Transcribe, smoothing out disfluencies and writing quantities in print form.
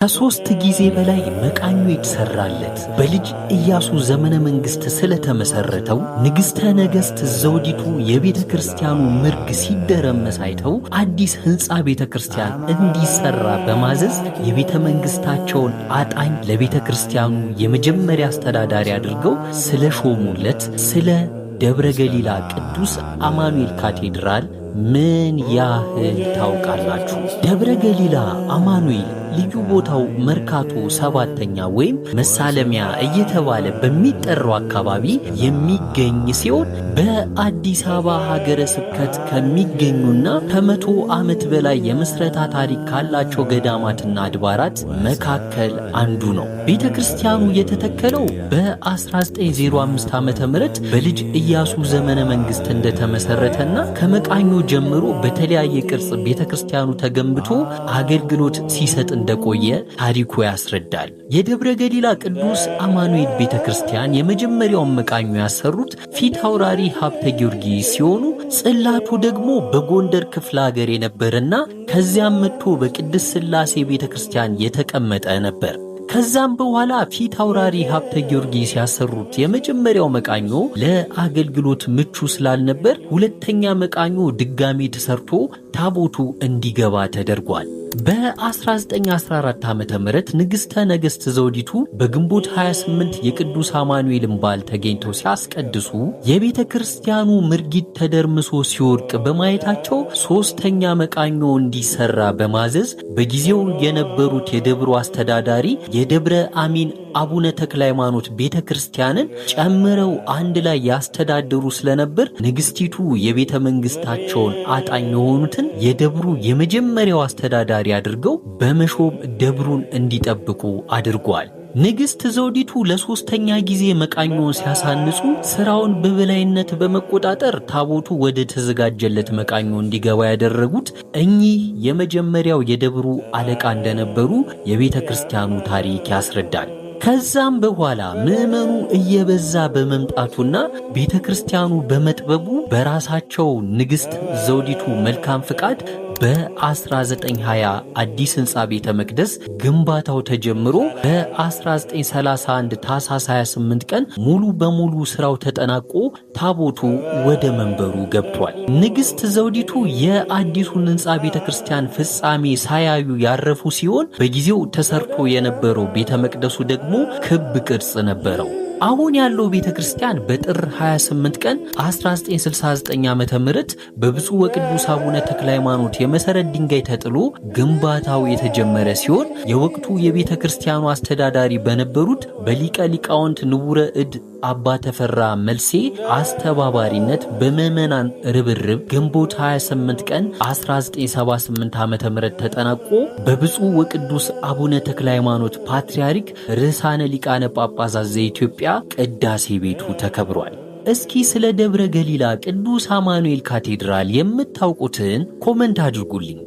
ከሶስት ጊዜ በላይ መቃኞ የተሰራለት በልጅ ኢያሱ ዘመነ መንግስት ስለተመሰረተው ንግሥተ ነገሥት ዘውዲቱ የቤተ ክርስቲያኑ ምርግ ሲደረመስ አይተው አዲስ ሕንፃ ቤተ ክርስቲያን እንዲሰራ በማዘዝ የቤተ መንግስታቸውን አጣኝ ለቤተ ክርስቲያኑ የመጀመሪያ አስተዳዳሪ አድርገው ስለሾሙለት ስለ ደብረ ገሊላ ቅዱስ አማኑኤል ካቴድራል ምን ያህል ታውቃላችሁ? ደብረ ገሊላ አማኑኤል ልዩ ቦታው መርካቶ ሰባተኛ ወይም መሳለሚያ እየተባለ በሚጠራው አካባቢ የሚገኝ ሲሆን በአዲስ አበባ ሀገረ ስብከት ከሚገኙና ከ100 ዓመት በላይ የምስረታ ታሪክ ካላቸው ገዳማትና አድባራት መካከል አንዱ ነው። ቤተ ክርስቲያኑ የተተከለው በ1905 ዓመተ ምህረት በልጅ ኢያሱ ዘመነ መንግስት እንደተመሰረተና ከመቃኞ ጀምሮ በተለያየ ቅርጽ ቤተ ክርስቲያኑ ተገንብቶ አገልግሎት ሲሰጥ እንደቆየ ታሪኩ ያስረዳል። የደብረ ገሊላ ቅዱስ አማኑኤል ቤተ ክርስቲያን የመጀመሪያውን መቃኞ ያሰሩት ፊት አውራሪ ሀብተ ጊዮርጊስ ሲሆኑ ጽላቱ ደግሞ በጎንደር ክፍለ ሀገር የነበረና ከዚያም መጥቶ በቅድስት ሥላሴ ቤተ ክርስቲያን የተቀመጠ ነበር። ከዛም በኋላ ፊት አውራሪ ሀብተ ጊዮርጊስ ያሰሩት የመጀመሪያው መቃኞ ለአገልግሎት ምቹ ስላልነበር ሁለተኛ መቃኞ ድጋሚ ተሰርቶ ታቦቱ እንዲገባ ተደርጓል። በ1914 ዓመተ ምህረት ንግሥተ ነገሥት ዘውዲቱ በግንቦት 28 የቅዱስ አማኑኤልን በዓል ተገኝተው ሲያስቀድሱ የቤተ ክርስቲያኑ ምርጊት ተደርምሶ ሲወድቅ በማየታቸው ሶስተኛ መቃኞ እንዲሰራ በማዘዝ በጊዜው የነበሩት የደብሩ አስተዳዳሪ የደብረ አሚን አቡነ ተክለ ሃይማኖት ቤተ ክርስቲያንን ጨምረው አንድ ላይ ያስተዳድሩ ስለነበር ንግሥቲቱ የቤተ መንግስታቸውን አጣኝ የሆኑትን የደብሩ የመጀመሪያው አስተዳዳሪ አድርገው በመሾም ደብሩን እንዲጠብቁ አድርጓል። ንግሥት ዘውዲቱ ለሶስተኛ ጊዜ መቃኞን ሲያሳንጹ ስራውን በበላይነት በመቆጣጠር ታቦቱ ወደ ተዘጋጀለት መቃኞ እንዲገባ ያደረጉት እኚህ የመጀመሪያው የደብሩ አለቃ እንደነበሩ የቤተ ክርስቲያኑ ታሪክ ያስረዳል። ከዛም በኋላ ምዕመኑ እየበዛ በመምጣቱና ቤተ ክርስቲያኑ በመጥበቡ በራሳቸው ንግሥት ዘውዲቱ መልካም ፍቃድ በ1920 አዲስ ሕንፃ ቤተ መቅደስ ግንባታው ተጀምሮ በ1931 ታኅሳስ 28 ቀን ሙሉ በሙሉ ስራው ተጠናቆ ታቦቱ ወደ መንበሩ ገብቷል። ንግሥት ዘውዲቱ የአዲሱን ሕንፃ ቤተ ክርስቲያን ፍጻሜ ሳያዩ ያረፉ ሲሆን በጊዜው ተሰርቶ የነበረው ቤተ መቅደሱ ደግሞ ክብ ቅርጽ ነበረው። አሁን ያለው ቤተ ክርስቲያን በጥር 28 ቀን 1969 ዓመተ ምህረት በብፁዕ ወቅዱስ አቡነ ተክለ ሃይማኖት የመሰረት ድንጋይ ተጥሎ ግንባታው የተጀመረ ሲሆን የወቅቱ የቤተ ክርስቲያኑ አስተዳዳሪ በነበሩት በሊቀ ሊቃውንት ንቡረ እድ አባ ተፈራ መልሴ አስተባባሪነት በምዕመናን ርብርብ ግንቦት 28 ቀን 1978 ዓመተ ምህረት ተጠናቆ በብፁዕ ወቅዱስ አቡነ ተክለ ሃይማኖት ፓትርያርክ ርዕሳነ ሊቃነ ጳጳሳት ዘኢትዮጵያ ቅዳሴ ቤቱ ተከብሯል። እስኪ ስለ ደብረ ገሊላ ቅዱስ አማኑኤል ካቴድራል የምታውቁትን ኮመንት አድርጉልኝ።